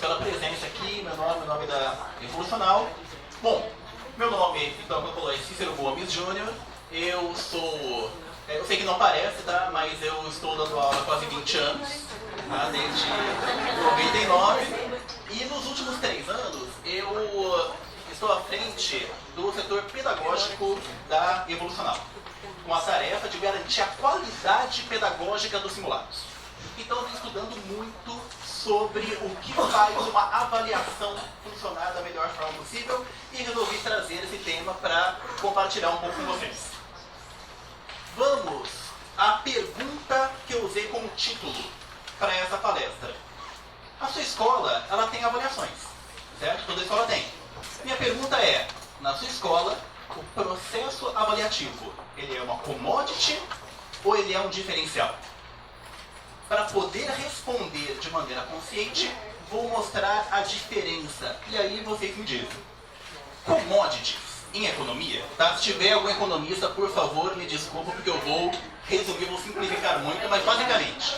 pela presença aqui. Meu nome é da Evolucional. Bom, meu nome, então, como eu falei, é Cícero Gomes Júnior. Eu sou... eu sei que não parece, tá? Mas eu estou dando aula há quase 20 anos, tá? Desde 99. E nos últimos 3 anos, eu estou à frente do setor pedagógico da Evolucional, com a tarefa de garantir a qualidade pedagógica dos simulados. Então, eu estou estudando muito sobre o que faz uma avaliação funcionar da melhor forma possível e resolvi trazer esse tema para compartilhar um pouco com vocês. Vamos à pergunta que eu usei como título para essa palestra. A sua escola, ela tem avaliações, certo? Toda escola tem. Minha pergunta é, na sua escola, o processo avaliativo, ele é uma commodity ou ele é um diferencial? Para poder responder de maneira consciente, vou mostrar a diferença. E aí vocês me dizem. Commodities em economia, tá? Se tiver algum economista, por favor, me desculpa, porque eu vou resumir, vou simplificar muito, mas basicamente,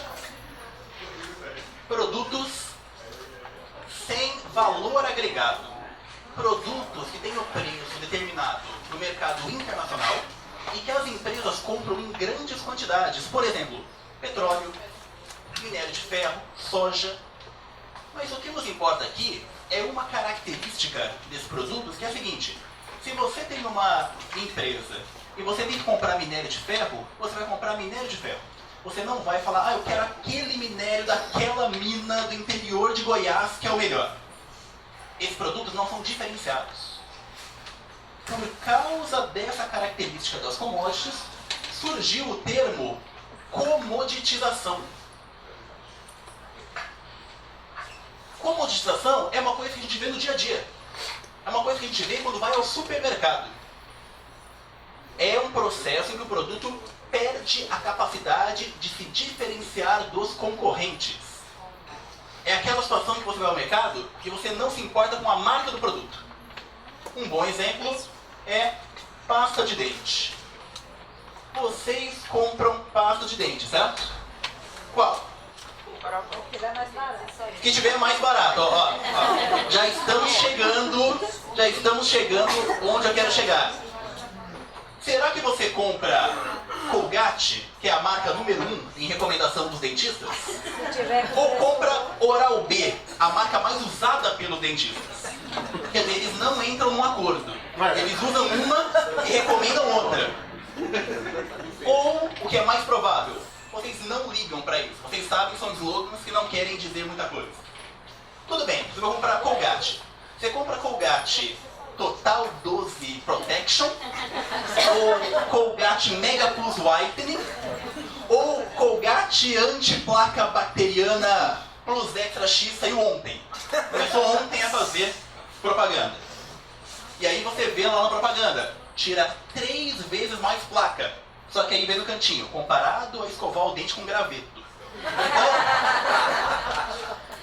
produtos sem valor agregado. Produtos que têm o preço determinado no mercado internacional e que as empresas compram em grandes quantidades. Por exemplo, petróleo, minério de ferro, soja. Mas o que nos importa aqui é uma característica desses produtos, que é a seguinte: se você tem uma empresa e você tem que comprar minério de ferro, você vai comprar minério de ferro. Você não vai falar, eu quero aquele minério daquela mina do interior de Goiás que é o melhor. Esses produtos não são diferenciados. Por causa dessa característica das commodities, surgiu o termo comoditização. Comoditização é uma coisa que a gente vê no dia a dia. É uma coisa que a gente vê quando vai ao supermercado. É um processo em que o produto perde a capacidade de se diferenciar dos concorrentes. É aquela situação que você vai ao mercado que você não se importa com a marca do produto. Um bom exemplo é pasta de dente. Vocês compram pasta de dente, certo? Qual? O que tiver mais barato. Que tiver mais barato. Ó. Já estamos chegando onde eu quero chegar. Será que você compra Colgate, que é a marca número 1 em recomendação dos dentistas? Ou compra Oral-B, a marca mais usada pelos dentistas? Quer dizer, eles não entram num acordo. Eles usam uma e recomendam outra. Ou, o que é mais provável, vocês não ligam para isso. Vocês sabem que são slogans que não querem dizer muita coisa. Tudo bem, você vai comprar Colgate. Você compra Colgate Total 12 Protection, ou Colgate Mega Plus Whitening, ou Colgate Anti-Placa Bacteriana Plus Extra X saiu ontem. Começou ontem a fazer propaganda. E aí você vê lá na propaganda, tira 3 vezes mais placa. Só que aí vem no cantinho, comparado a escovar o dente com graveto. Então,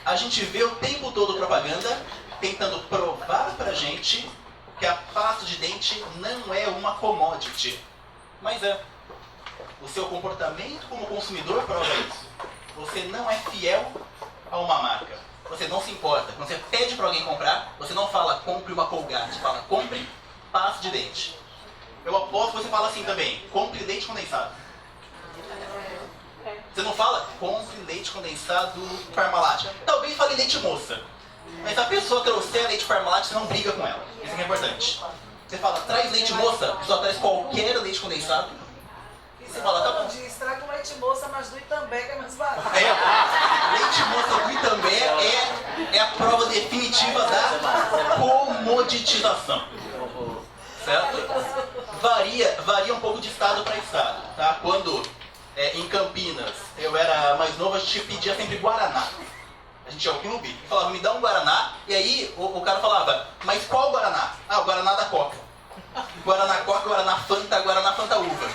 a gente vê o tempo todo propaganda tentando provar pra gente que a pasta de dente não é uma commodity. Mas é. O seu comportamento como consumidor prova isso. Você não é fiel a uma marca. Você não se importa. Quando você pede pra alguém comprar, você não fala compre uma Colgate, fala compre pasta de dente. Eu aposto que você fala assim também, compre leite condensado. Você não fala, compre leite condensado Parmalat. Talvez fale leite moça. Mas se a pessoa trouxer leite Parmalat, você não briga com ela. Isso é importante. Você fala, traz leite moça, a pessoa traz qualquer leite condensado. Você fala, tá bom. Estraga o leite moça, mas do Itambé que é mais barato. Leite moça do Itambé é a prova definitiva da comoditização. Certo? Varia um pouco de estado para estado, tá? Quando em Campinas eu era mais novo, a gente pedia sempre Guaraná. A gente ia ao clube e falava, me dá um Guaraná, e aí o cara falava, mas qual Guaraná? Ah, o Guaraná da Coca. Guaraná Coca, Guaraná Fanta Uva.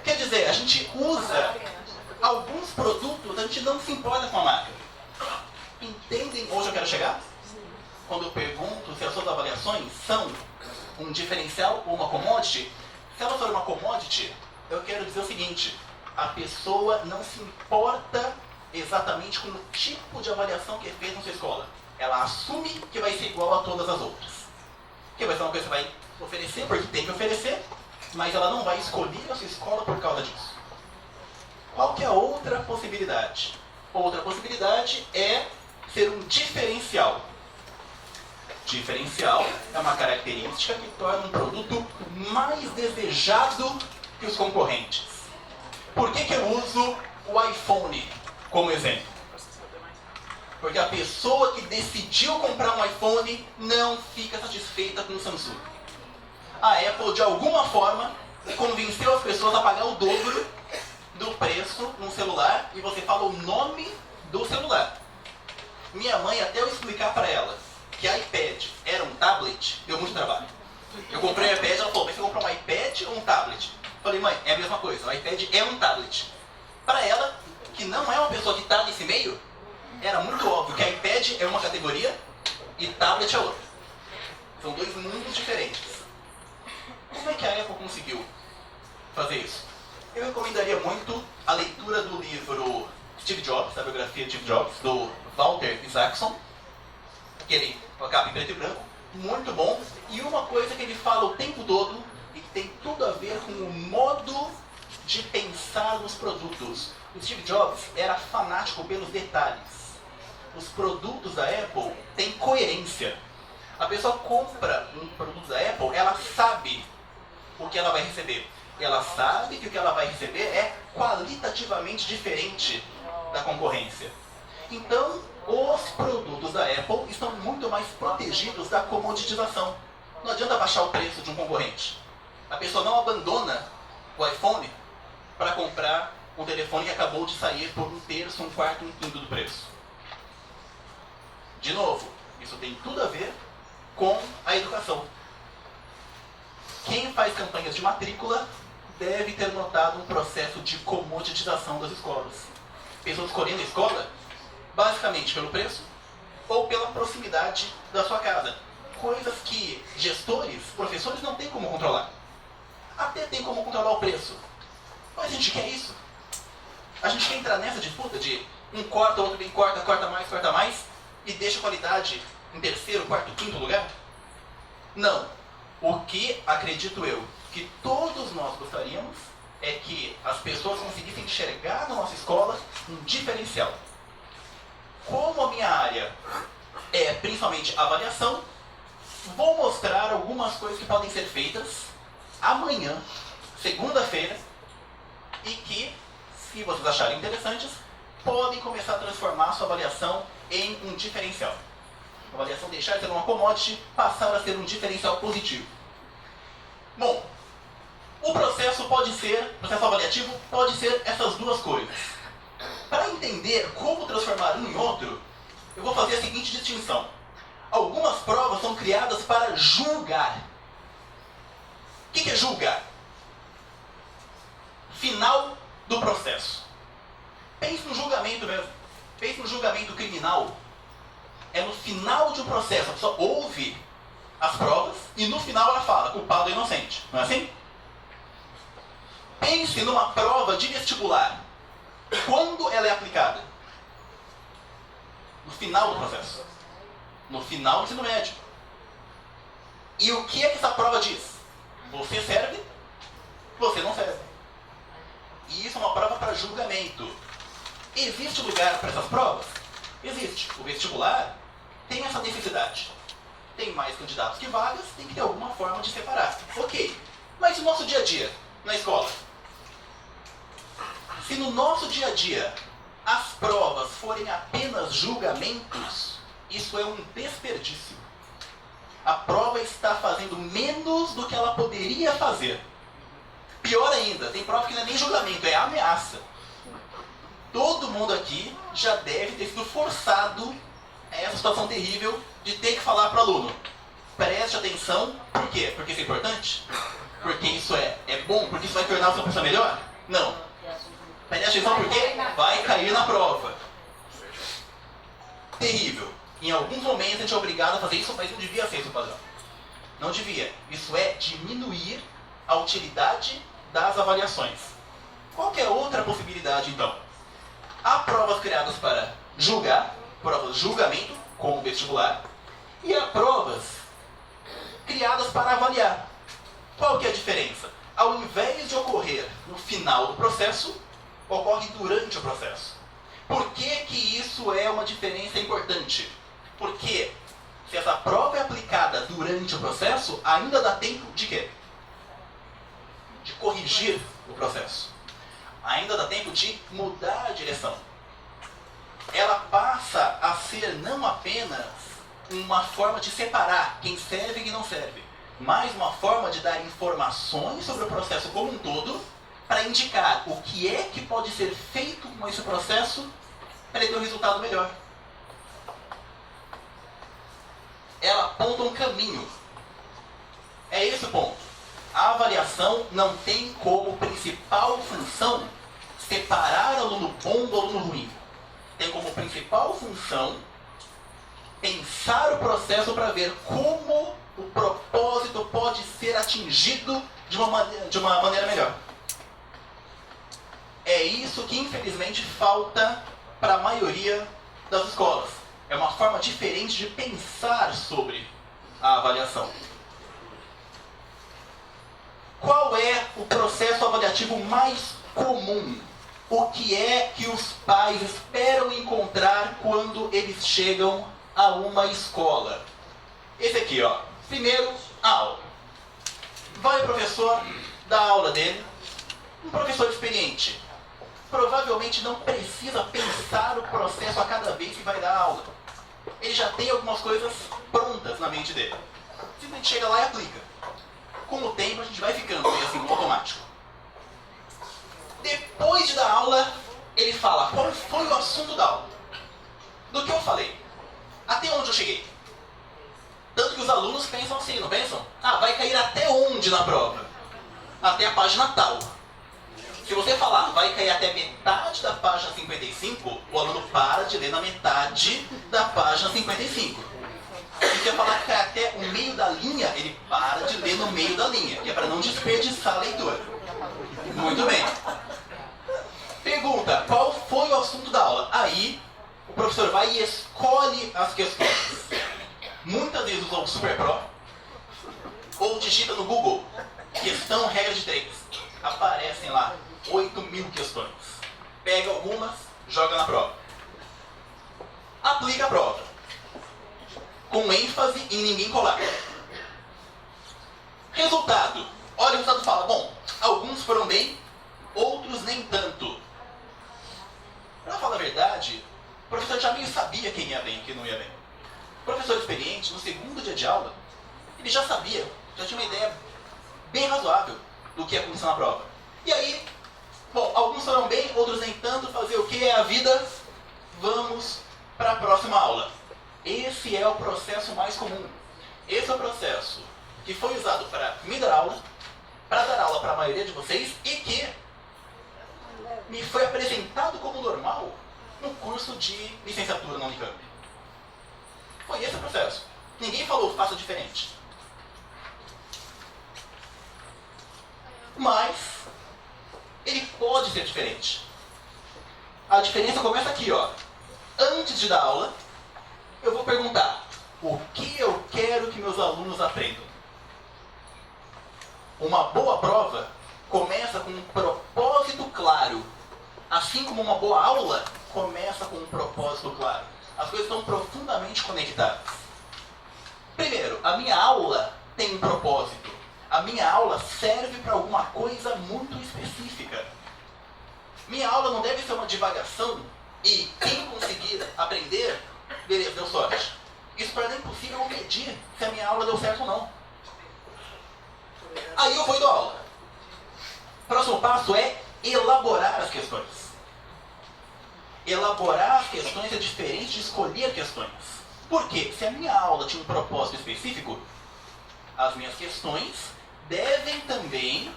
Quer dizer, a gente usa alguns produtos, a gente não se importa com a marca. Entendem onde eu quero chegar? Quando eu pergunto se as suas avaliações são um diferencial ou uma commodity, se ela for uma commodity, eu quero dizer o seguinte: a pessoa não se importa exatamente com o tipo de avaliação que é feita na sua escola. Ela assume que vai ser igual a todas as outras. Que vai ser uma coisa que você vai oferecer porque tem que oferecer, mas ela não vai escolher a sua escola por causa disso. Qual que é a outra possibilidade? Outra possibilidade é ser um diferencial. Diferencial é uma característica que torna um produto mais desejado que os concorrentes. Por que eu uso o iPhone como exemplo? Porque a pessoa que decidiu comprar um iPhone não fica satisfeita com o Samsung. A Apple, de alguma forma, convenceu as pessoas a pagar o dobro do preço num celular e você fala o nome do celular. Minha mãe, até eu explicar para ela que iPad era um tablet, deu muito trabalho. Eu comprei o iPad, ela falou, mas você comprou um iPad ou um tablet? Eu falei, mãe, é a mesma coisa, o iPad é um tablet. Para ela, que não é uma pessoa que está nesse meio, era muito óbvio que iPad é uma categoria e tablet é outra. São dois mundos diferentes. Como é que a Apple conseguiu fazer isso? Eu recomendaria muito a leitura do livro Steve Jobs, a biografia de Steve Jobs, do Walter Isaacson, que ele acaba em preto e branco, muito bom. E uma coisa que ele fala o tempo todo, e que tem tudo a ver com o modo de pensar nos produtos. O Steve Jobs era fanático pelos detalhes. Os produtos da Apple têm coerência. A pessoa compra um produto da Apple, ela sabe o que ela vai receber. Ela sabe que o que ela vai receber é qualitativamente diferente da concorrência. Então, os produtos da Apple estão muito mais protegidos da comoditização. Não adianta baixar o preço de um concorrente. A pessoa não abandona o iPhone para comprar um telefone que acabou de sair por um terço, um quarto, um quinto do preço. De novo, isso tem tudo a ver com a educação. Quem faz campanhas de matrícula deve ter notado um processo de comoditização das escolas. Pessoas escolhendo a escola basicamente pelo preço ou pela proximidade da sua casa. Coisas que gestores, professores não têm como controlar. Até tem como controlar o preço. Mas a gente quer isso. A gente quer entrar nessa disputa de um corta, outro bem corta mais e deixa a qualidade em terceiro, quarto, quinto lugar? Não. O que acredito eu que todos nós gostaríamos é que as pessoas conseguissem enxergar na nossa escola um diferencial. Como a minha área é principalmente avaliação, vou mostrar algumas coisas que podem ser feitas amanhã, segunda-feira, e que, se vocês acharem interessantes, podem começar a transformar a sua avaliação em um diferencial. A avaliação deixar de ser uma commodity, passar a ser um diferencial positivo. Bom, o processo avaliativo pode ser essas duas coisas. Para entender como transformar um em outro, eu vou fazer a seguinte distinção. Algumas provas são criadas para julgar. O que é julgar? Final do processo. Pense no julgamento mesmo. Pense no julgamento criminal. É no final de um processo. A pessoa ouve as provas e no final ela fala, culpado ou inocente. Não é assim? Pense numa prova de vestibular. Quando ela é aplicada? No final do processo. No final do ensino médio. E o que é que essa prova diz? Você serve, você não serve. E isso é uma prova para julgamento. Existe lugar para essas provas? Existe. O vestibular tem essa necessidade. Tem mais candidatos que vagas, tem que ter alguma forma de separar. Ok. Mas no nosso dia a dia, na escola? Se no nosso dia a dia as provas forem apenas julgamentos, isso é um desperdício. A prova está fazendo menos do que ela poderia fazer. Pior ainda, tem prova que não é nem julgamento, é ameaça. Todo mundo aqui já deve ter sido forçado a essa situação terrível de ter que falar para o aluno: preste atenção. Por quê? Porque isso é importante? Porque isso é bom? Porque isso vai tornar a sua pessoa melhor? Não. Preste atenção porque vai cair na prova. Terrível. Em alguns momentos a gente é obrigado a fazer isso, mas não devia ser isso, padrão. Não devia. Isso é diminuir a utilidade das avaliações. Qual que é a outra possibilidade, então? Há provas criadas para julgar, provas de julgamento, como vestibular, e há provas criadas para avaliar. Qual que é a diferença? Ao invés de ocorrer no final do processo, ocorre durante o processo. Por que isso é uma diferença importante? Porque se essa prova é aplicada durante o processo, ainda dá tempo de quê? De corrigir o processo. Ainda dá tempo de mudar a direção. Ela passa a ser não apenas uma forma de separar quem serve e quem não serve, mas uma forma de dar informações sobre o processo como um todo, para indicar o que é que pode ser feito com esse processo para ele ter um resultado melhor. Ela aponta um caminho. É esse o ponto. A avaliação não tem como principal função separar aluno bom do aluno ruim. Tem como principal função pensar o processo para ver como o propósito pode ser atingido de uma maneira melhor. É isso que infelizmente falta para a maioria das escolas. É uma forma diferente de pensar sobre a avaliação. Qual é o processo avaliativo mais comum? O que é que os pais esperam encontrar quando eles chegam a uma escola? Esse aqui, ó. Primeiro, a aula. Vai o professor dar a aula dele. Um professor experiente provavelmente não precisa pensar o processo a cada vez que vai dar a aula. Ele já tem algumas coisas prontas na mente dele. Simplesmente chega lá e aplica. Com o tempo a gente vai ficando meio assim, no automático. Depois de dar aula, ele fala qual foi o assunto da aula. Do que eu falei. Até onde eu cheguei. Tanto que os alunos pensam assim, não pensam? Ah, vai cair até onde na prova? Até a página tal. Se você falar, vai cair até metade da página 55, o aluno para de ler na metade da página 55. Se você falar que cai até o meio da linha, ele para de ler no meio da linha, que é para não desperdiçar a leitura. Muito bem. Pergunta, qual foi o assunto da aula? Aí, o professor vai e escolhe as questões. Muitas vezes usa o SuperPro, ou digita no Google, questão regra de 3. Aparecem lá 8.000 questões. Pega algumas, joga na prova. Aplica a prova. Com ênfase em ninguém colar. Resultado. Olha o resultado e fala, bom, alguns foram bem, outros nem tanto. Pra falar a verdade, o professor já meio sabia quem ia bem e quem não ia bem. O professor experiente, no segundo dia de aula, ele já sabia, já tinha uma ideia bem razoável do que ia acontecer na prova. E aí, bom, alguns foram bem, outros nem tanto, fazer o que é a vida? Vamos para a próxima aula. Esse é o processo mais comum. Esse é o processo que foi usado para me dar aula, para dar aula para a maioria de vocês e que me foi apresentado como normal no curso de licenciatura na Unicamp. Foi esse o processo. Ninguém falou, faça diferente. Mas ele pode ser diferente. A diferença começa aqui, ó. Antes de dar aula, eu vou perguntar o que eu quero que meus alunos aprendam. Uma boa prova começa com um propósito claro. Assim como uma boa aula começa com um propósito claro. As coisas estão profundamente conectadas. Primeiro, a minha aula tem um propósito. A minha aula serve para alguma coisa muito específica. Minha aula não deve ser uma divagação e quem conseguir aprender, beleza, deu sorte. Isso para mim é impossível eu medir se a minha aula deu certo ou não. Aí eu vou e dou aula. O próximo passo é elaborar as questões. Elaborar as questões é diferente de escolher questões. Por quê? Se a minha aula tinha um propósito específico, as minhas questões devem também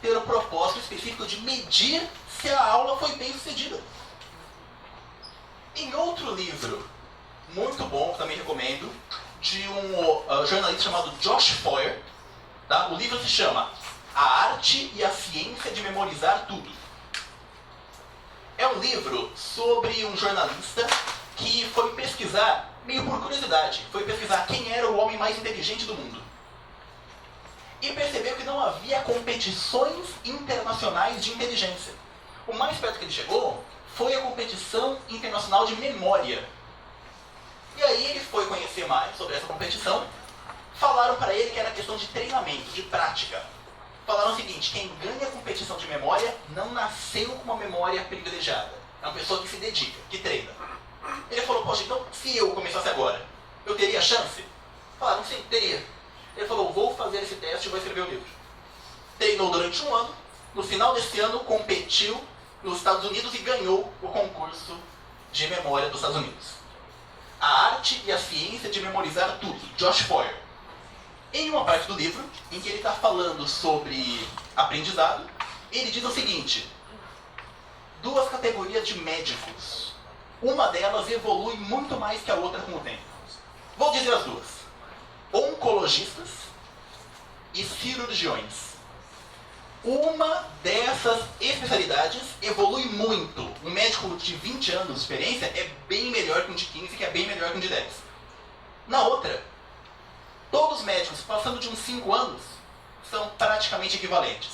ter o propósito específico de medir se a aula foi bem sucedida. Em outro livro, muito bom, que também recomendo, de um jornalista chamado Josh Foer, tá? O livro se chama A Arte e a Ciência de Memorizar Tudo. É um livro sobre um jornalista que foi pesquisar, meio por curiosidade, foi pesquisar quem era o homem mais inteligente do mundo. E percebeu que não havia competições internacionais de inteligência. O mais perto que ele chegou foi a competição internacional de memória. E aí ele foi conhecer mais sobre essa competição. Falaram para ele que era questão de treinamento, de prática. Falaram o seguinte: quem ganha a competição de memória não nasceu com uma memória privilegiada. É uma pessoa que se dedica, que treina. Ele falou: poxa, então se eu começasse agora, eu teria chance? Falaram: sim, teria. Ele falou: vou fazer esse teste e vou escrever o livro. Treinou durante um ano. No final desse ano, competiu nos Estados Unidos e ganhou o concurso de memória dos Estados Unidos. A arte e a ciência de memorizar tudo, Josh Foer. Em uma parte do livro, em que ele está falando sobre aprendizado, ele diz o seguinte: duas categorias de médicos. Uma delas evolui muito mais que a outra com o tempo. Vou dizer as duas: oncologistas e cirurgiões. Uma dessas especialidades evolui muito. Um médico de 20 anos de experiência é bem melhor que um de 15, que é bem melhor que um de 10. Na outra, todos os médicos, passando de uns 5 anos, são praticamente equivalentes.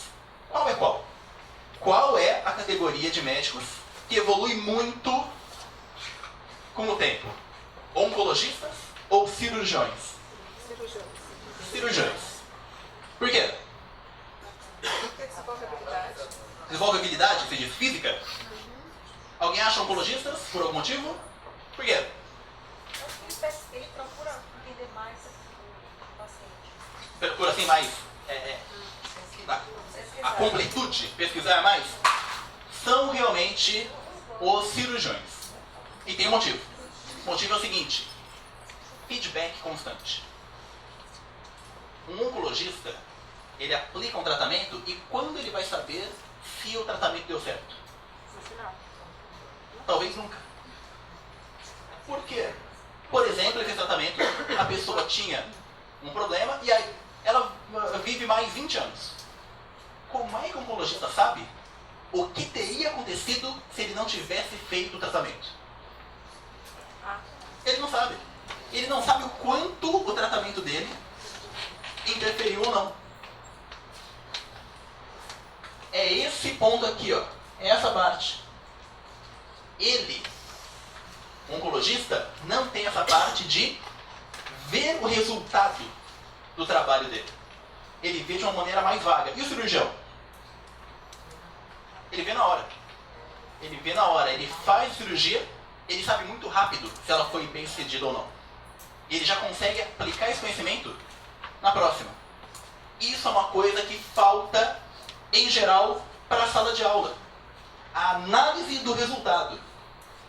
Qual é qual? Qual é a categoria de médicos que evolui muito com o tempo? Oncologistas ou cirurgiões? Cirurgiões. Por quê? Desenvolve habilidade. Desenvolve habilidade, ou seja, física? Alguém acha oncologistas por algum motivo? Por quê? Ele procura entender mais o paciente. Procura assim mais a completude, pesquisar mais? São realmente os cirurgiões. E tem um motivo. O motivo é o seguinte: feedback constante. Um oncologista, ele aplica um tratamento e quando ele vai saber se o tratamento deu certo? No final. Talvez nunca. Por quê? Por exemplo, esse tratamento, a pessoa tinha um problema e aí ela vive mais 20 anos. Como é que o oncologista sabe o que teria acontecido se ele não tivesse feito o tratamento? Ele não sabe. Ele não sabe o quanto o tratamento dele interferiu ou não. É esse ponto aqui, ó. É essa parte. Ele, o oncologista, não tem essa parte de ver o resultado do trabalho dele. Ele vê de uma maneira mais vaga. E o cirurgião? Ele vê na hora. Ele vê na hora. Ele faz a cirurgia, ele sabe muito rápido se ela foi bem sucedida ou não. E ele já consegue aplicar esse conhecimento na próxima. Isso é uma coisa que falta, em geral, para a sala de aula. A análise do resultado.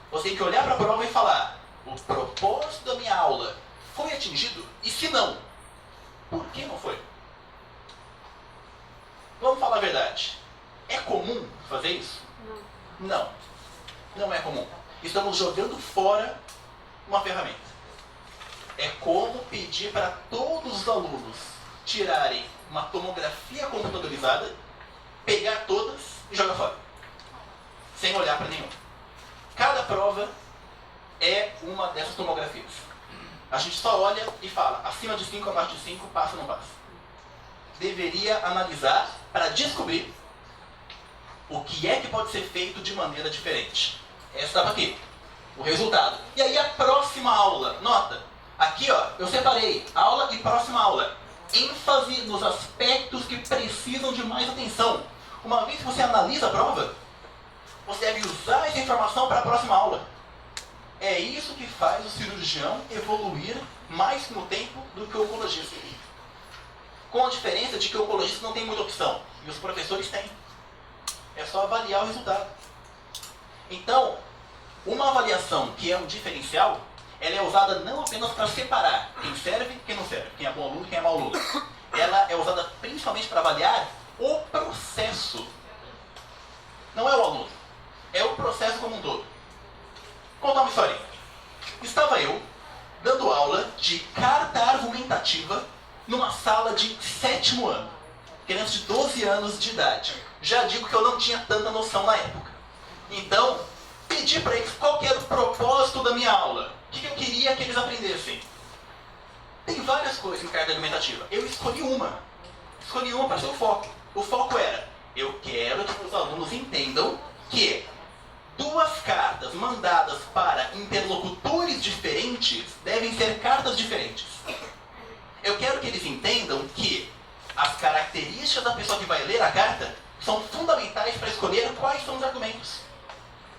Você tem que olhar para a prova e falar: o propósito da minha aula foi atingido? E se não, por que não foi? Vamos falar a verdade. É comum fazer isso? Não. Não é comum. Estamos jogando fora uma ferramenta. É como pedir para todos os alunos tirarem uma tomografia computadorizada, pegar todas e jogar fora. Sem olhar para nenhuma. Cada prova é uma dessas tomografias. A gente só olha e fala: acima de 5, abaixo de 5, passa ou não passa. Deveria analisar para descobrir o que é que pode ser feito de maneira diferente. Essa estava aqui. O resultado. E aí a próxima aula. Nota. Aqui, ó, eu separei aula e próxima aula. ênfase nos aspectos que precisam de mais atenção. Uma vez que você analisa a prova, você deve usar essa informação para a próxima aula. É isso que faz o cirurgião evoluir mais com o tempo do que o oncologista. Com a diferença de que o oncologista não tem muita opção, e os professores têm. É só avaliar o resultado. Então, uma avaliação que é um diferencial, ela é usada não apenas para separar quem serve e quem não serve, quem é bom aluno e quem é mau aluno. Ela é usada principalmente para avaliar o processo. Não é o aluno, é o processo como um todo. Vou contar uma historinha. Estava eu dando aula de carta argumentativa numa sala de 7º ano, crianças de 12 anos de idade. Já digo que eu não tinha tanta noção na época. Então, pedi para eles qual que era o propósito da minha aula. O que eu queria que eles aprendessem. Tem várias coisas em carta argumentativa. Eu escolhi uma. Escolhi uma para ser o foco. O foco era, eu quero que os alunos entendam que duas cartas mandadas para interlocutores diferentes devem ser cartas diferentes. Eu quero que eles entendam que as características da pessoa que vai ler a carta são fundamentais para escolher quais são os argumentos.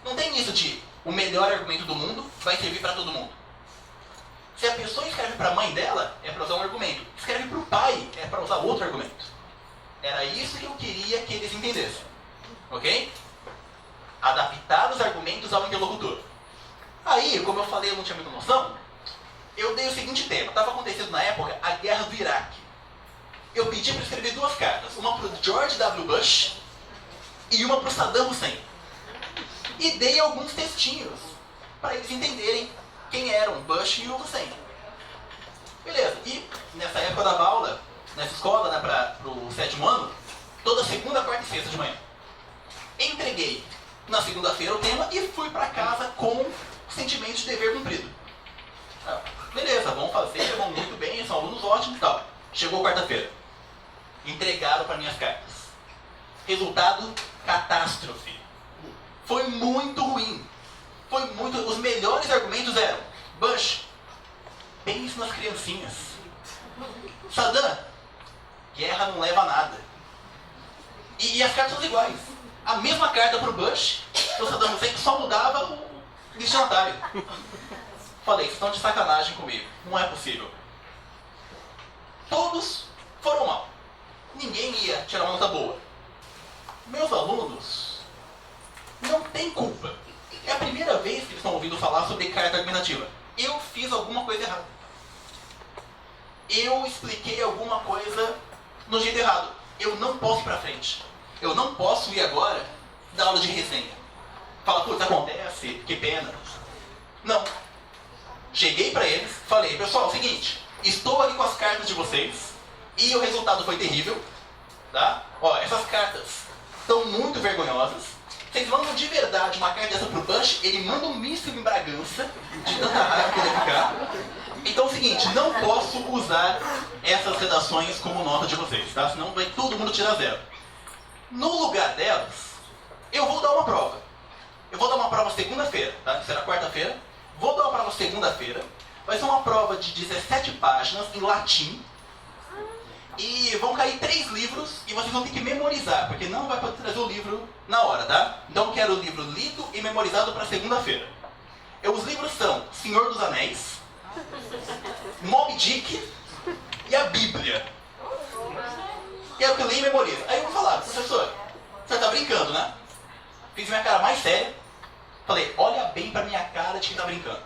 Não tem isso de o melhor argumento do mundo vai servir para todo mundo. Se a pessoa escreve para a mãe dela, é para usar um argumento. Escreve para o pai, é para usar outro argumento. Era isso que eu queria que eles entendessem. Ok? Adaptar os argumentos ao interlocutor. Aí, como eu falei, eu não tinha muita noção, eu dei o seguinte tema. Estava acontecendo na época a guerra do Iraque. Eu pedi para escrever duas cartas. Uma para o George W. Bush e uma para o Saddam Hussein. E dei alguns textinhos para eles entenderem quem eram Bush e o Hussein. Beleza. E nessa época eu dava aula, nessa escola, né, para o 7º ano, toda segunda, quarta e sexta de manhã. Entreguei na segunda-feira o tema e fui para casa com o sentimento de dever cumprido. Beleza, vão fazer, vão muito bem, são alunos ótimos e tal. Chegou quarta-feira. Entregaram para minhas cartas. Resultado, catástrofe. Foi muito ruim. Foi muito... Os melhores argumentos eram: Bush, pense nas criancinhas. Saddam, guerra não leva a nada. E as cartas são iguais. A mesma carta para o Bush, o Saddam Hussein, só mudava o destinatário. Falei, vocês estão de sacanagem comigo. Não é possível. Todos foram mal. Ninguém ia tirar uma nota boa. Meus alunos não têm culpa. É a primeira vez que eles estão ouvindo falar sobre carta argumentativa. Eu fiz alguma coisa errada. Eu expliquei alguma coisa no jeito errado. Eu não posso ir pra frente. Eu não posso ir agora dar aula de resenha. Fala, putz, acontece, que pena. Não. Cheguei pra eles, falei, pessoal, é o seguinte, estou aqui com as cartas de vocês e o resultado foi terrível, tá? Ó, essas cartas estão muito vergonhosas. Vocês mandam de verdade uma carta dessa pro Bush, ele manda um míssil em Bragança, de tanta raiva que ele vai ficar. Então é o seguinte, não posso usar essas redações como nota de vocês, tá? Senão vai todo mundo tirar 0. No lugar delas, eu vou dar uma prova. Eu vou dar uma prova segunda-feira, tá? Será quarta-feira. Vou dar uma prova segunda-feira. Vai ser uma prova de 17 páginas em latim. E vão cair 3 livros e vocês vão ter que memorizar, porque não vai poder trazer o livro na hora, tá? Então eu quero o livro lido e memorizado para segunda-feira. Os livros são Senhor dos Anéis, Moby Dick e a Bíblia. Quero que eu leia e memorize. Aí eu vou falar, professor, você tá brincando, né? Fiz minha cara mais séria. Falei, olha bem pra minha cara de quem tá brincando.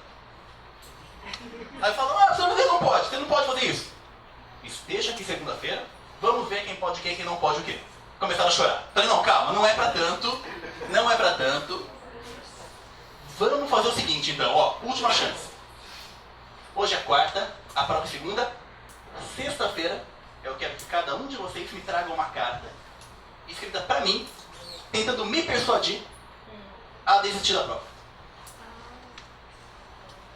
Aí falou, você não pode fazer isso. Esteja aqui segunda-feira, vamos ver quem pode o que e quem não pode o quê. Começaram a chorar. Falei, não, calma, não é pra tanto. Não é pra tanto. Vamos fazer o seguinte então, ó, última chance. Hoje é quarta, a prova é segunda. Sexta-feira, eu quero que cada um de vocês me traga uma carta escrita pra mim, tentando me persuadir a desistir da prova.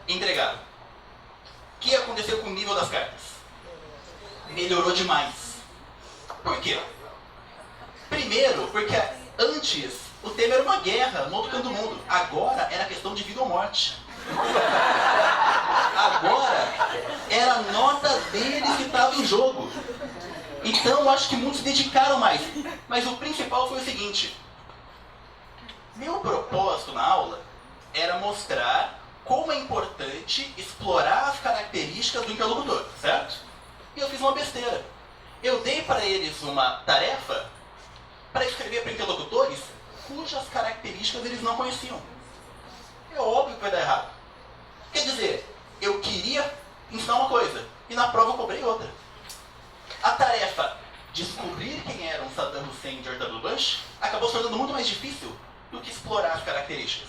Entregaram. O que aconteceu com o nível das cartas? Melhorou demais. Por quê? Primeiro, porque antes o tema era uma guerra no outro canto do mundo. Agora era questão de vida ou morte. Agora era a nota deles que estava em jogo. Então eu acho que muitos se dedicaram mais. Mas o principal foi o seguinte. Meu propósito na aula era mostrar como é importante explorar as características do interlocutor, certo? E eu fiz uma besteira. Eu dei para eles uma tarefa para escrever para interlocutores cujas características eles não conheciam. É óbvio que vai dar errado. Quer dizer, eu queria ensinar uma coisa e na prova eu cobrei outra. A tarefa descobrir quem eram Saddam Hussein e George W. Bush acabou se tornando muito mais difícil do que explorar as características.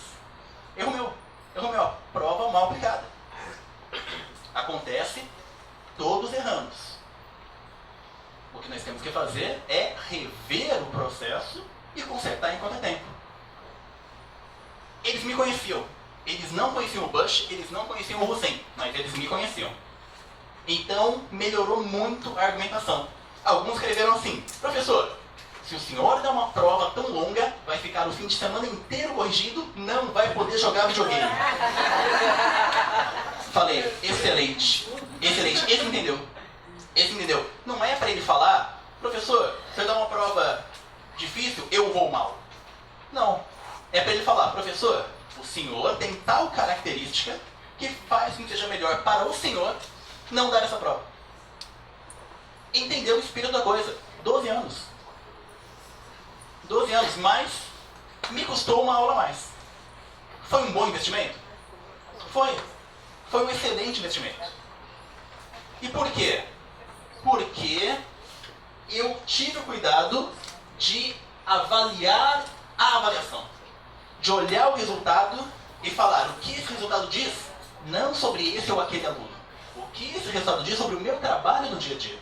Erro meu, ó, prova mal aplicada. Acontece, todos erramos. O que nós temos que fazer é rever o processo e consertar enquanto é tempo. Rush, eles não conheciam o Hussein, mas eles me conheciam. Então, melhorou muito a argumentação. Alguns escreveram assim: professor, se o senhor der uma prova tão longa, vai ficar o fim de semana inteiro corrigido, não vai poder jogar videogame. Falei, excelente, excelente. Esse entendeu. Esse entendeu. Não é para ele falar: professor, se eu dar uma prova difícil, eu vou mal. Não. É para ele falar: professor, o senhor tem tal característica que faz com que seja melhor para o senhor não dar essa prova. Entendeu o espírito da coisa. 12 anos. 12 anos, mas me custou uma aula a mais. Foi um bom investimento? Foi. Foi um excelente investimento. E por quê? Porque eu tive o cuidado de avaliar a avaliação. De olhar o resultado e falar o que esse resultado diz, não sobre esse ou aquele aluno. O que esse resultado diz sobre o meu trabalho no dia a dia.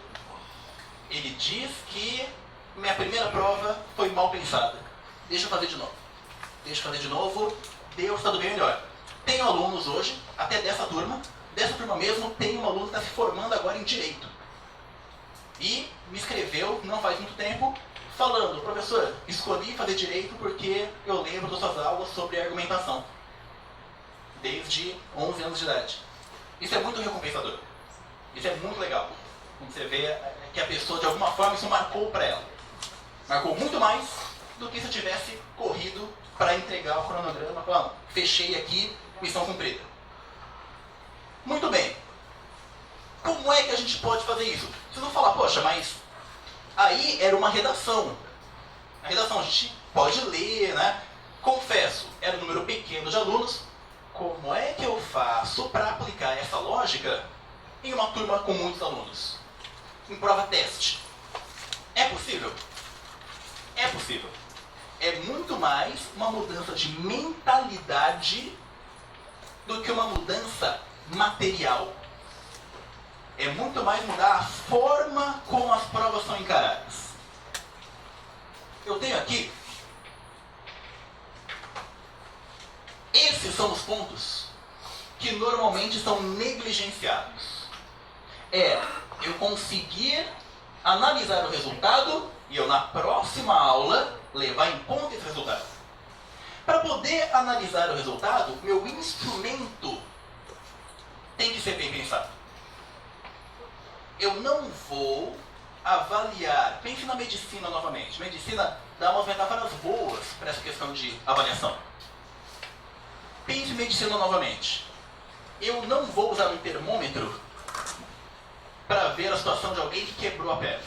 Ele diz que minha primeira prova foi mal pensada. Deixa eu fazer de novo. Deixa eu fazer de novo. Deus está do bem melhor. Tenho alunos hoje, até dessa turma mesmo, tem um aluno que está se formando agora em Direito. E me escreveu, não faz muito tempo, falando: professor, escolhi fazer Direito porque eu lembro das suas aulas sobre argumentação. Desde 11 anos de idade. Isso é muito recompensador. Isso é muito legal. Quando você vê que a pessoa, de alguma forma, isso marcou para ela. Marcou muito mais do que se eu tivesse corrido para entregar o cronograma, falando: fechei aqui, missão cumprida. Muito bem. Como é que a gente pode fazer isso? Vocês vão falar: poxa, mas aí era uma redação. A redação a gente pode ler, né? Confesso, era um número pequeno de alunos. Como é que eu faço para aplicar essa lógica em uma turma com muitos alunos? Em prova teste. É possível? É possível. É muito mais uma mudança de mentalidade do que uma mudança material. É muito mais mudar a forma como as provas são encaradas. Eu tenho aqui. Esses são os pontos que normalmente são negligenciados. É eu conseguir analisar o resultado e eu, na próxima aula, levar em conta esse resultado. Para poder analisar o resultado, meu instrumento tem que ser bem pensado. Eu não vou avaliar. Pense na medicina novamente. Medicina dá umas metáforas boas para essa questão de avaliação. Pense em medicina novamente. Eu não vou usar um termômetro para ver a situação de alguém que quebrou a perna.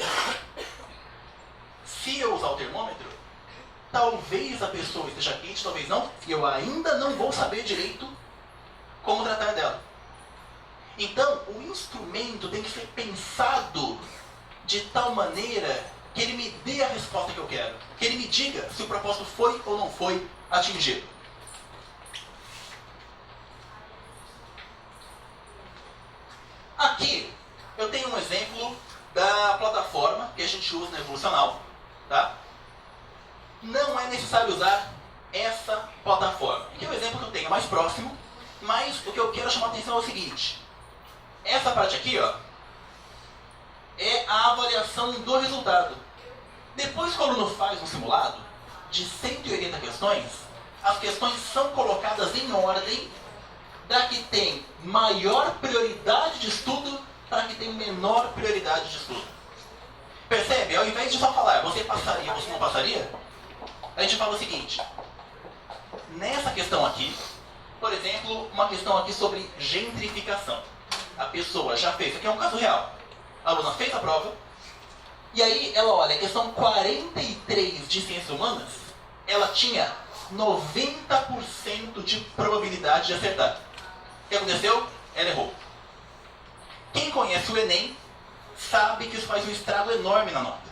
Se eu usar o termômetro, talvez a pessoa esteja quente, talvez não, e eu ainda não vou saber direito como tratar dela. Então, o instrumento tem que ser pensado de tal maneira que ele me dê a resposta que eu quero. Que ele me diga se o propósito foi ou não foi atingido. Aqui, eu tenho um exemplo da plataforma que a gente usa na Evolucional. Tá? Não é necessário usar essa plataforma. Aqui é o exemplo que eu tenho mais próximo, mas o que eu quero chamar a atenção é o seguinte. Essa parte aqui, ó, é a avaliação do resultado. Depois que o aluno faz um simulado de 180 questões, as questões são colocadas em ordem da que tem maior prioridade de estudo para que tem menor prioridade de estudo. Percebe? Ao invés de só falar você passaria, você não passaria, a gente fala o seguinte. Nessa questão aqui, por exemplo, uma questão aqui sobre gentrificação. A pessoa já fez, aqui é um caso real. A aluna fez a prova, e aí ela olha, a questão 43 de ciências humanas, ela tinha 90% de probabilidade de acertar. O que aconteceu? Ela errou. Quem conhece o Enem sabe que isso faz um estrago enorme na nota.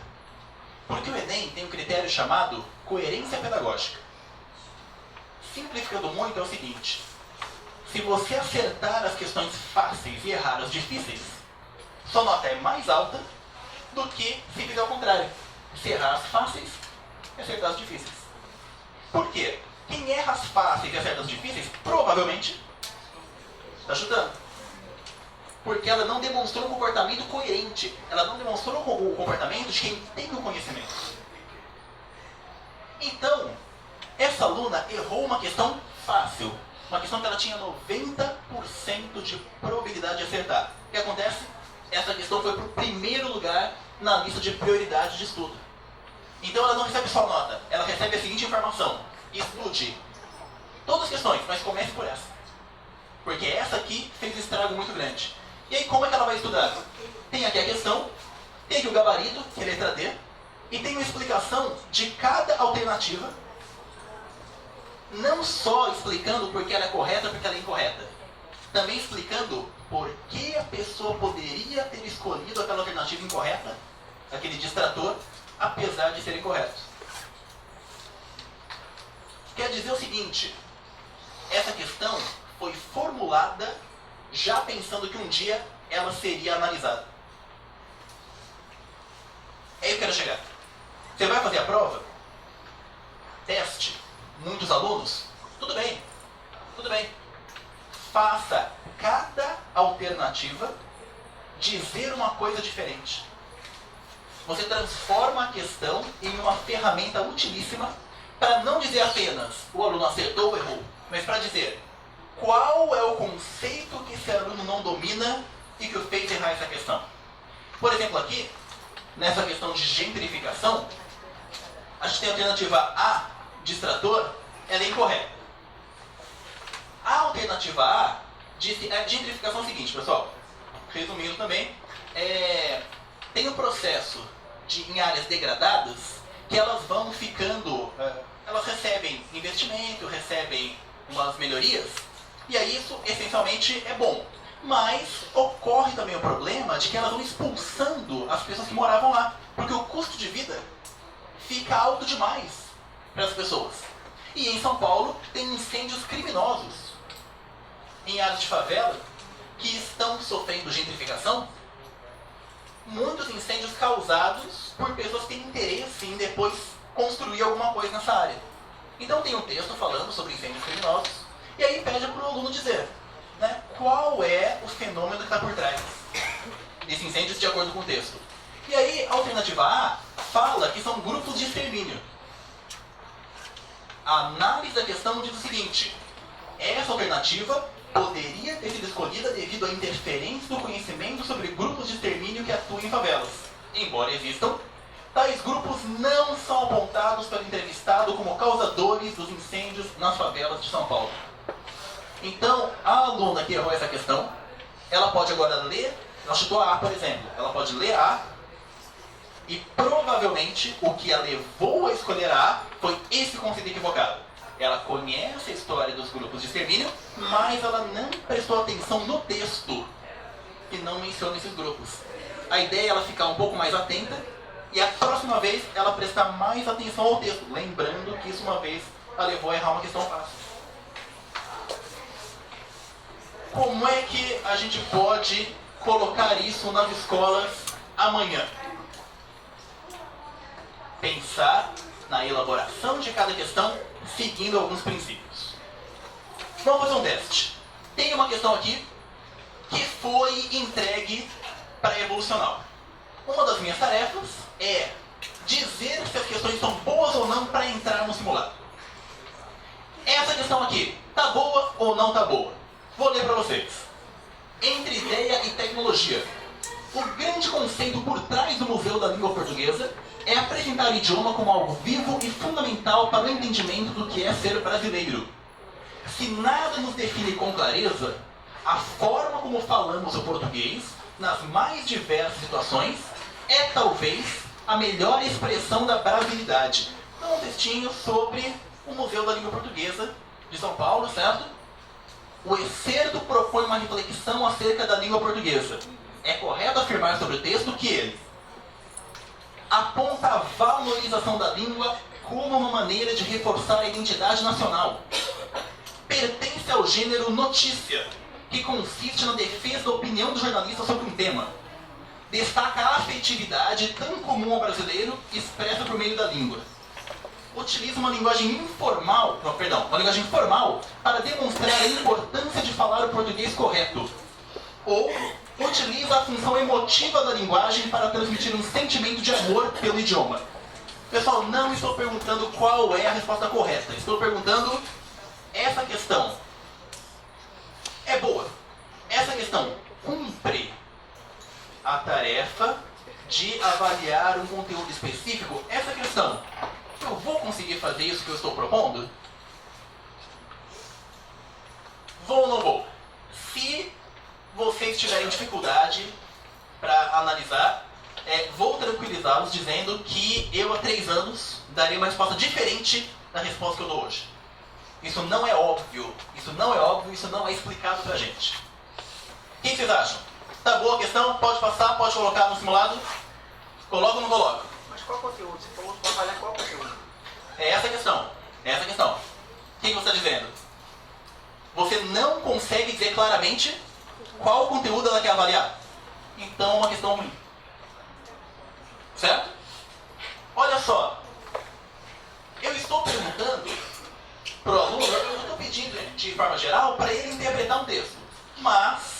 Porque o Enem tem um critério chamado coerência pedagógica. Simplificando muito, é o seguinte. Se você acertar as questões fáceis e errar as difíceis, sua nota é mais alta do que se fizer ao contrário. Se errar as fáceis e acertar as difíceis. Por quê? Quem erra as fáceis e acerta as difíceis, provavelmente Tá chutando. Porque ela não demonstrou um comportamento coerente. Ela não demonstrou o comportamento de quem tem o conhecimento. Então, essa aluna errou uma questão fácil. Uma questão que ela tinha 90% de probabilidade de acertar. O que acontece? Essa questão foi para o primeiro lugar na lista de prioridade de estudo. Então ela não recebe só nota, ela recebe a seguinte informação: estude todas as questões, mas comece por essa. Porque essa aqui fez um estrago muito grande. E aí como é que ela vai estudar? Tem aqui a questão, tem aqui o gabarito, que é a letra D, e tem uma explicação de cada alternativa, não só explicando porque ela é correta, porque ela é incorreta, também explicando por que a pessoa poderia ter escolhido aquela alternativa incorreta, aquele distrator, apesar de ser incorreto. Quer dizer o seguinte, essa questão foi formulada já pensando que um dia ela seria analisada. É aí que eu quero chegar. Você vai fazer a prova? Teste. Muitos alunos? Tudo bem. Tudo bem. Faça cada alternativa dizer uma coisa diferente. Você transforma a questão em uma ferramenta utilíssima para não dizer apenas o aluno acertou ou errou, mas para dizer qual é o conceito que esse aluno não domina e que o fez errar essa questão. Por exemplo, aqui, nessa questão de gentrificação, a gente tem a alternativa A, distrator, ela é incorreta. A alternativa A diz que a gentrificação é o seguinte, pessoal, resumindo também, tem um processo em áreas degradadas que elas vão ficando, elas recebem investimento, recebem umas melhorias, e aí isso essencialmente é bom. Mas ocorre também o problema de que elas vão expulsando as pessoas que moravam lá, porque o custo de vida fica alto demais para as pessoas. E em São Paulo tem incêndios criminosos em áreas de favela que estão sofrendo gentrificação. Muitos incêndios causados por pessoas que têm interesse em depois construir alguma coisa nessa área. Então tem um texto falando sobre incêndios criminosos, e aí pede para o aluno dizer, né, qual é o fenômeno que está por trás desses incêndios de acordo com o texto. E aí a alternativa A fala que são grupos de extermínio. A análise da questão diz o seguinte: essa alternativa poderia ter sido escolhida devido à interferência do conhecimento sobre grupos de extermínio que atuam em favelas. Embora existam, tais grupos não são apontados pelo entrevistado como causadores dos incêndios nas favelas de São Paulo. Então, a aluna que errou essa questão, ela pode agora ler, ela chutou a A, por exemplo, ela pode ler A, e provavelmente o que a levou a escolher a A foi esse conceito equivocado. Ela conhece a história dos grupos de extermínio, mas ela não prestou atenção no texto, que não menciona esses grupos. A ideia é ela ficar um pouco mais atenta, e a próxima vez ela prestar mais atenção ao texto, lembrando que isso uma vez a levou a errar uma questão fácil. Como é que a gente pode colocar isso nas escolas amanhã? Pensar na elaboração de cada questão seguindo alguns princípios. Vamos fazer um teste. Tem uma questão aqui que foi entregue para a Evolucional. Uma das minhas tarefas é dizer se as questões são boas ou não para entrar no simulado. Essa questão aqui, tá boa ou não tá boa? Vou ler para vocês. Entre ideia e tecnologia. O grande conceito por trás do Museu da Língua Portuguesa é apresentar o idioma como algo vivo e fundamental para o entendimento do que é ser brasileiro. Se nada nos define com clareza, a forma como falamos o português, nas mais diversas situações, é talvez a melhor expressão da brasilidade. Então, um textinho sobre o Museu da Língua Portuguesa de São Paulo, certo? O excerto propõe uma reflexão acerca da língua portuguesa. É correto afirmar sobre o texto que ele aponta a valorização da língua como uma maneira de reforçar a identidade nacional. Pertence ao gênero notícia, que consiste na defesa da opinião do jornalista sobre um tema. Destaca a afetividade tão comum ao brasileiro, expressa por meio da língua. utiliza uma linguagem informal, uma linguagem formal para demonstrar a importância de falar o português correto. Ou utiliza a função emotiva da linguagem para transmitir um sentimento de amor pelo idioma. Pessoal, não estou perguntando qual é a resposta correta. Estou perguntando essa questão. É boa. Essa questão cumpre a tarefa de avaliar um conteúdo específico. Essa questão, eu vou conseguir fazer isso que eu estou propondo? Vou ou não vou? Se vocês tiverem dificuldade para analisar, vou tranquilizá-los dizendo que eu há 3 anos daria uma resposta diferente da resposta que eu dou hoje. Isso não é óbvio, isso não é explicado pra gente. O que vocês acham? Tá boa a questão? Pode passar, pode colocar no simulado? Coloca ou não coloca? Mas qual conteúdo? Você falou para avaliar qual conteúdo? É essa a questão. É essa a questão. O que você está dizendo? Você não consegue dizer claramente qual conteúdo ela quer avaliar. Então é uma questão ruim. Certo? Olha só. Eu estou perguntando para o aluno, eu estou pedindo de forma geral para ele interpretar um texto. Mas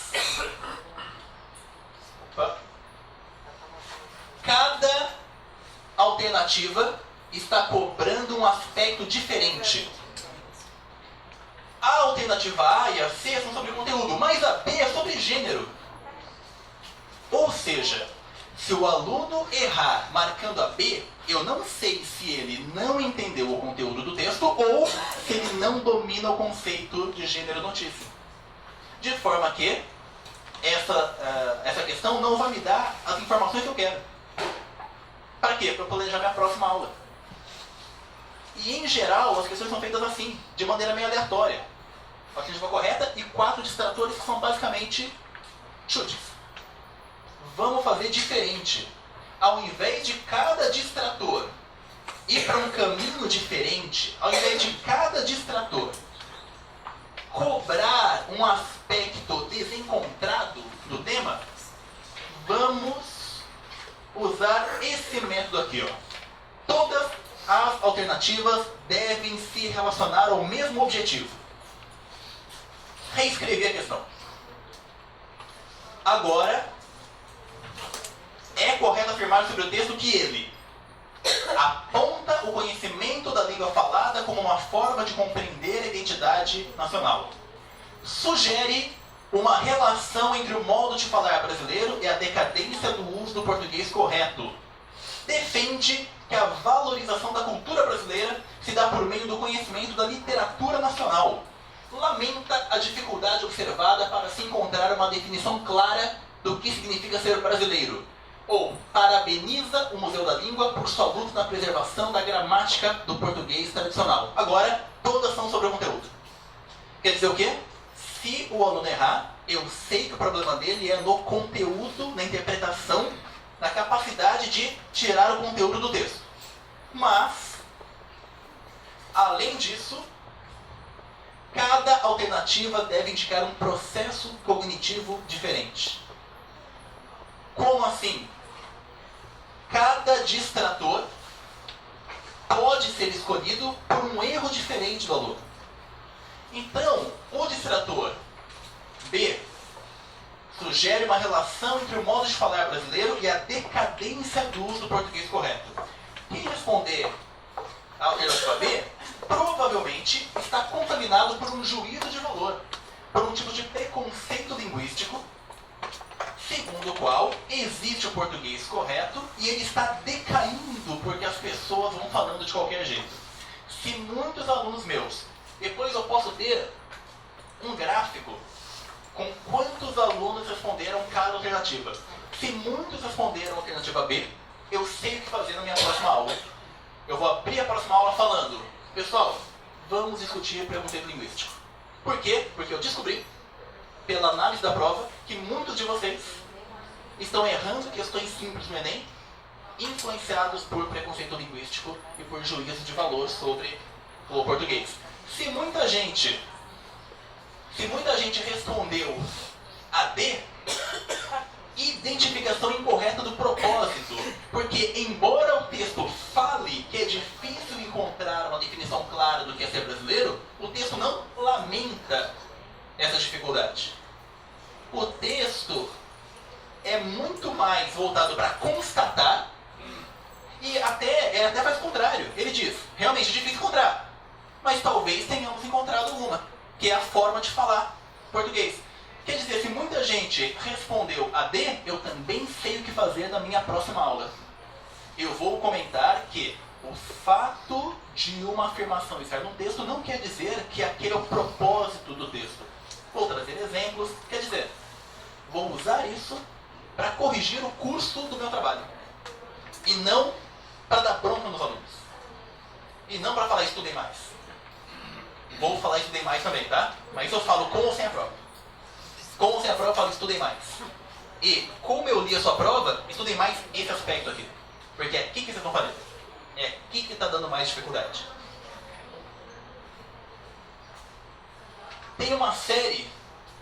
cada alternativa está cobrando um aspecto diferente. A alternativa A e a C são sobre conteúdo, mas a B é sobre gênero. Ou seja, se o aluno errar marcando a B, eu não sei se ele não entendeu o conteúdo do texto ou se ele não domina o conceito de gênero-notícia. De forma que essa questão não vai me dar as informações que eu quero. Para quê? Para eu planejar minha próxima aula. E em geral, as questões são feitas assim, de maneira meio aleatória. A alternativa correta e 4 distratores que são basicamente chutes. Vamos fazer diferente. Ao invés de cada distrator ir para um caminho diferente, ao invés de cada distrator cobrar um aspecto desencontrado do tema, vamos usar esse método aqui, ó. Todas as alternativas devem se relacionar ao mesmo objetivo. Reescrever a questão. Agora, é correto afirmar sobre o texto que ele aponta o conhecimento da língua falada como uma forma de compreender a identidade nacional. Sugere uma relação entre o modo de falar brasileiro e a decadência do uso do português correto. Defende que a valorização da cultura brasileira se dá por meio do conhecimento da literatura nacional. Lamenta a dificuldade observada para se encontrar uma definição clara do que significa ser brasileiro. Ou parabeniza o Museu da Língua por sua luta na preservação da gramática do português tradicional. Agora, todas são sobre o conteúdo. Quer dizer o quê? Se o aluno errar, eu sei que o problema dele é no conteúdo, na interpretação, na capacidade de tirar o conteúdo do texto. Mas, além disso, cada alternativa deve indicar um processo cognitivo diferente. Como assim? Cada distrator pode ser escolhido por um erro diferente do aluno. Então, o distrator B sugere uma relação entre o modo de falar brasileiro e a decadência do uso do português correto. Quem responder a alternativa B provavelmente está contaminado por um juízo de valor, por um tipo de preconceito linguístico, segundo o qual existe o português correto e ele está decaindo porque as pessoas vão falando de qualquer jeito. Se muitos alunos meus, depois eu posso ter um gráfico com quantos alunos responderam cada alternativa. Se muitos responderam a alternativa B, eu sei o que fazer na minha próxima aula. Eu vou abrir a próxima aula falando, pessoal, vamos discutir preconceito linguístico. Por quê? Porque eu descobri, pela análise da prova, que muitos de vocês estão errando questões simples no Enem, influenciados por preconceito linguístico e por juízo de valor sobre o português. Se muita gente respondeu a D, identificação incorreta do propósito. Porque, embora o texto fale que é difícil encontrar uma definição clara do que é ser brasileiro, o texto não lamenta essa dificuldade. O texto é muito mais voltado para constatar e até faz o contrário. Ele diz, realmente é difícil encontrar, mas talvez tenhamos encontrado uma, que é a forma de falar português. Quer dizer, se muita gente respondeu a D, eu também sei o que fazer na minha próxima aula. Eu vou comentar que o fato de uma afirmação estar no texto não quer dizer que aquele é o propósito do texto. Vou trazer exemplos, quer dizer, vou usar isso para corrigir o curso do meu trabalho. E não para dar bronca nos alunos. E não para falar estudem mais. Vou falar estudem mais também, tá? Mas eu falo com ou sem a prova. Com ou sem a prova eu falo estudem mais. E como eu li a sua prova, estudem mais esse aspecto aqui. Porque é aqui que vocês estão fazendo. É aqui que está dando mais dificuldade. Tem uma série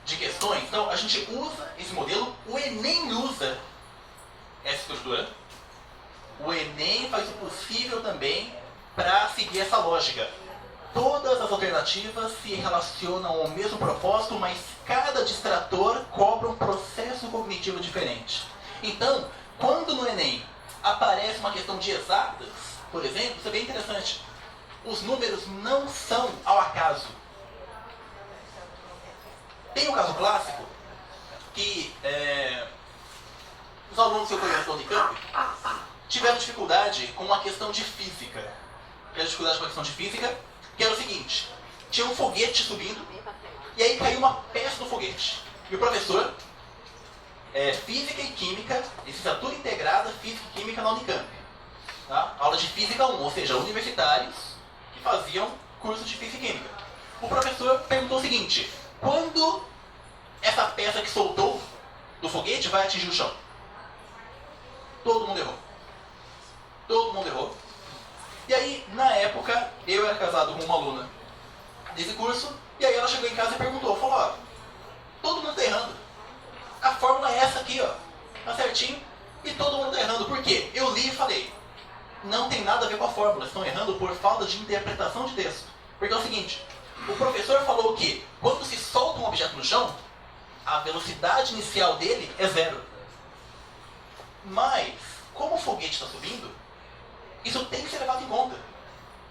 de questões, então a gente usa esse modelo, o Enem usa essa estrutura, o Enem faz o possível também para seguir essa lógica. Todas as alternativas se relacionam ao mesmo propósito, mas cada distrator cobra um processo cognitivo diferente. Então, quando no Enem aparece uma questão de exatas, por exemplo, isso é bem interessante. Os números não são ao acaso. Tem um caso clássico que os alunos que eu conheço da Unicamp tiveram dificuldade com uma questão de física. Tiveram dificuldade com a questão de física, que era o seguinte: tinha um foguete subindo, e aí caiu uma peça do foguete. E o professor, Física e Química, licenciatura integrada, Física e Química na Unicamp. Tá? Aula de Física 1, ou seja, universitários que faziam curso de Física e Química. O professor perguntou o seguinte: quando essa peça que soltou do foguete vai atingir o chão? Todo mundo errou. Todo mundo errou. E aí, na época, eu era casado com uma aluna desse curso, e aí ela chegou em casa e perguntou, falou, ó, todo mundo tá errando. A fórmula é essa aqui, ó. Tá certinho. E todo mundo tá errando. Por quê? Eu li e falei, não tem nada a ver com a fórmula, estão errando por falta de interpretação de texto. Porque é o seguinte, o professor falou que quando se solta um objeto no chão, a velocidade inicial dele é 0. Mas, como o foguete está subindo, isso tem que ser levado em conta.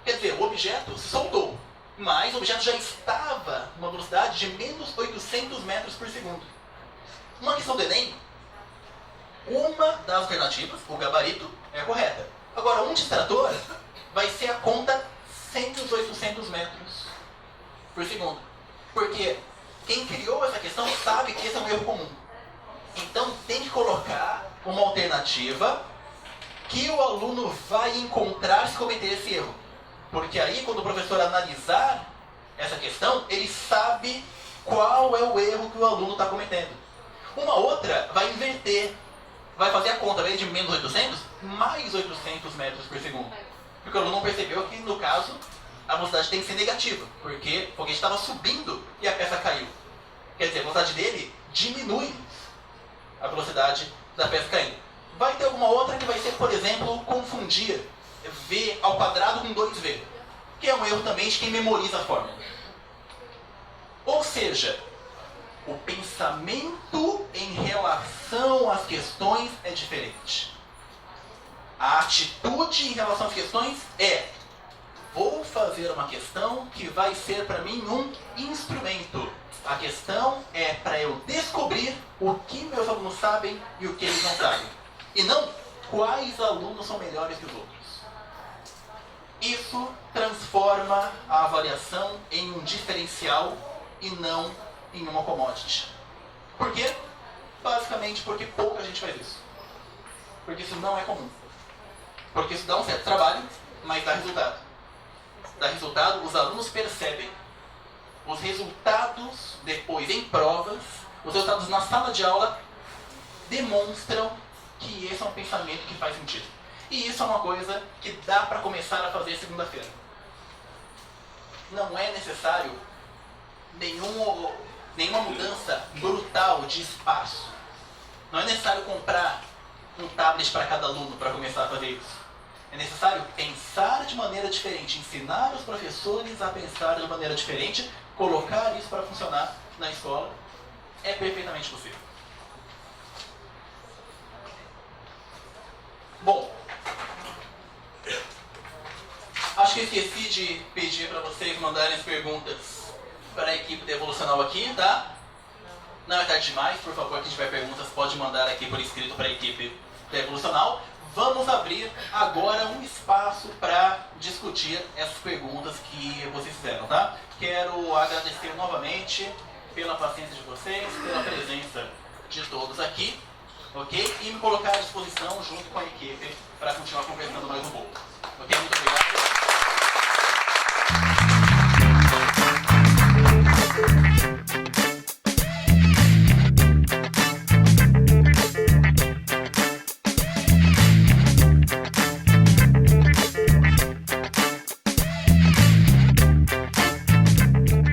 Quer dizer, o objeto se soltou, mas o objeto já estava numa velocidade de menos 800 metros por segundo. Uma questão do Enem, uma das alternativas, o gabarito, é a correta. Agora, um distrator vai ser a conta 100 dos 800 metros por segundo. Porque quem criou essa questão sabe que esse é um erro comum. Então tem que colocar uma alternativa que o aluno vai encontrar se cometer esse erro. Porque aí, quando o professor analisar essa questão, ele sabe qual é o erro que o aluno está cometendo. Uma outra vai inverter, vai fazer a conta, ao invés de menos 800, mais 800 metros por segundo. Porque o aluno não percebeu que, no caso, a velocidade tem que ser negativa, porque o foguete estava subindo e a peça caiu. Quer dizer, a velocidade dele diminui a velocidade da peça caindo. Vai ter alguma outra que vai ser, por exemplo, confundir V ao quadrado com 2V, que é um erro também de quem memoriza a fórmula. Ou seja, o pensamento em relação às questões é diferente. A atitude em relação às questões é: vou fazer uma questão que vai ser para mim um instrumento. A questão é para eu descobrir o que meus alunos sabem e o que eles não sabem. E não quais alunos são melhores que os outros. Isso transforma a avaliação em um diferencial e não em uma commodity. Por quê? Basicamente porque pouca gente faz isso. Porque isso não é comum. Porque isso dá um certo trabalho, mas dá resultado. Dá resultado, os alunos percebem. Os resultados depois em provas, os resultados na sala de aula demonstram que esse é um pensamento que faz sentido. E isso é uma coisa que dá para começar a fazer segunda-feira. Não é necessário nenhuma mudança brutal de espaço. Não é necessário comprar um tablet para cada aluno para começar a fazer isso. É necessário pensar de maneira diferente, ensinar os professores a pensar de maneira diferente, colocar isso para funcionar na escola. É perfeitamente possível. Bom, acho que esqueci de pedir para vocês mandarem as perguntas para a equipe da Evolucional aqui, tá? Não é tarde demais, por favor, quem tiver perguntas pode mandar aqui por escrito para a equipe da Evolucional. Vamos abrir agora um espaço para discutir essas perguntas que vocês fizeram, tá? Quero agradecer novamente pela paciência de vocês, pela presença de todos aqui, ok? E me colocar à disposição junto com a equipe para continuar conversando mais um pouco. Ok? Muito obrigado.